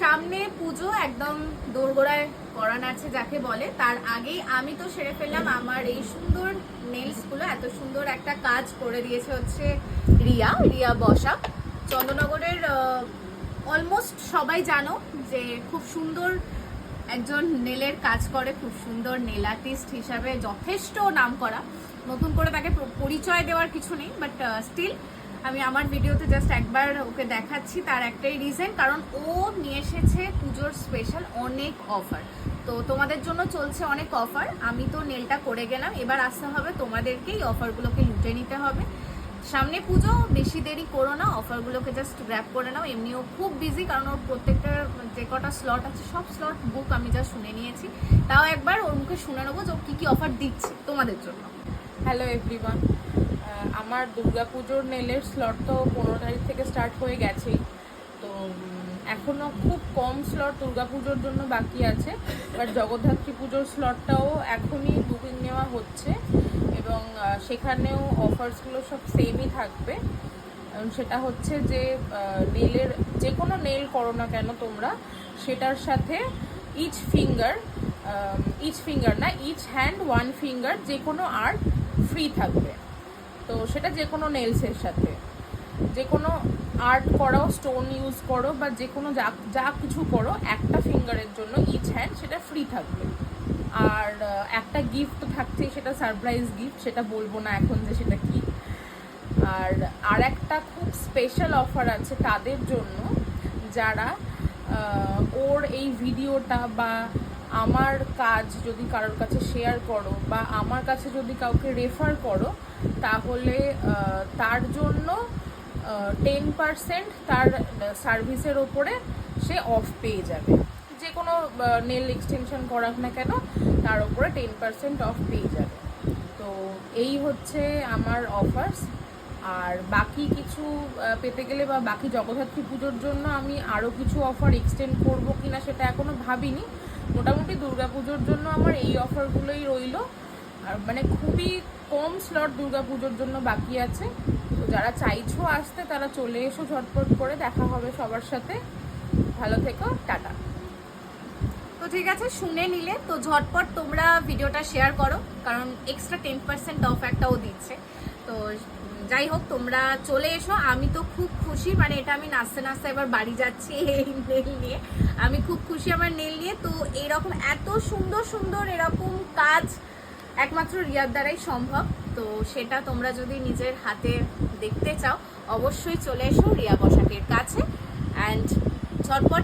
সামনে পুজো, একদম দোরগোড়ায় পরান আছে যাকে বলে। তার আগেই আমি তো সেরে ফেললাম আমার এই সুন্দর নেলস গুলো। এত সুন্দর একটা কাজ করে দিয়েছে হচ্ছে রিয়া বসা। চন্দননগরের অলমোস্ট সবাই জানো যে খুব সুন্দর একজন নেলের কাজ করে, খুব সুন্দর নেল আর্টিস্ট হিসাবে যথেষ্ট নাম করা। নতুন করে তাকে পরিচয় দেওয়ার কিছু নেই, বাট স্টিল আমি আমার ভিডিওতে জাস্ট একবার ওকে দেখাচ্ছি। তার একটাই রিজন, কারণ ও নিয়ে এসেছে পুজোর স্পেশাল অনেক অফার। তো তোমাদের জন্য চলছে অনেক অফার। আমি তো নেলটা করে গেলাম, এবার আসতে হবে তোমাদেরকেই অফারগুলোকে লুটে নিতে হবে। সামনে পুজো, বেশি দেরি করো না, অফারগুলোকে জাস্ট গ্র্যাব করে নাও। এমনিও খুব বিজি, কারণ ওর প্রত্যেকটা যে কটা স্লট আছে সব স্লট বুক আমি যা শুনে নিয়েছি। তাও একবার ওর মুখে শুনে নেবো যে ও কী কী অফার দিচ্ছে তোমাদের জন্য। হ্যালো এভরিওয়ান, আমার দুর্গাপুজোর নেলের স্লট তো 15 তারিখ থেকে স্টার্ট হয়ে গেছেই। তো এখনও খুব কম স্লট দুর্গাপুজোর জন্য বাকি আছে, বাট জগদ্ধাত্রী পুজোর স্লটটাও এখনই বুকিং নেওয়া হচ্ছে এবং সেখানেও অফার্সগুলো সব সেমই থাকবে। সেটা হচ্ছে যে নেলের যে কোনো নেল করো না কেন তোমরা, সেটার সাথে ইচ হ্যান্ড 1 ফিঙ্গার যে কোনো আর্ট ফ্রি থাকবে। তো সেটা যে কোনো নেলসের সাথে, যে কোনো আর্ট করো, স্টোন ইউজ করো বা যে কোনো যা কিছু করো, একটা ফিঙ্গারের জন্য ইচ হ্যান্ড সেটা ফ্রি থাকবে। আর একটা গিফট তো থাকছেই, সেটা সারপ্রাইজ গিফট, সেটা বলবো না এখন যে সেটা কি। আর একটা খুব স্পেশাল অফার আছে তাদের জন্য যারা ওর এই ভিডিওটা বা আমার কাজ যদি কারোর কাছে শেয়ার করো বা আমার কাছে যদি কাউকে রেফার করো, তাহলে তার জন্য 10% তার সার্ভিসের ওপরে সে অফ পেয়ে যাবে। যে কোনো নেল এক্সটেনশন করাক না কেন, তার ওপরে 10% অফ পেয়ে যাবে। তো এই হচ্ছে আমার অফার্স। আর বাকি কিছু পেতে গেলে বা বাকি জগদ্ধাত্রী পুজোর জন্য আমি আরও কিছু অফার এক্সটেন্ড করবো কিনা সেটা এখনও ভাবিনি। মোটামুটি দুর্গাপুজোর জন্য আমার এই অফারগুলোই রইলো। আর মানে খুবই কম স্লট দুর্গাপুজোর জন্য বাকি আছে। তো যারা চাইছো আসতে, তারা চলে এসো ঝটপট করে, দেখা হবে সবার সাথে। ভালো থেকো, টাটা। তো ঠিক আছে, শুনে নিলে তো ঝটপট তোমরা ভিডিওটা শেয়ার করো, কারণ এক্সট্রা 10% অফ একটাও দিচ্ছে। তো যাই হোক, তোমরা চলে এসো। আমি তো খুব খুশি, মানে এটা আমি নাচতে নাচতে এবার বাড়ি যাচ্ছি এই নেল নিয়ে। আমি খুব খুশি আমার নেল নিয়ে। তো এরকম এত সুন্দর সুন্দর এরকম কাজ একমাত্র রিয়ার দ্বারাই সম্ভব। তো সেটা তোমরা যদি নিজের হাতে দেখতে চাও, অবশ্যই চলে এসো রিয়া বসাকের কাছে অ্যান্ড ঝটপট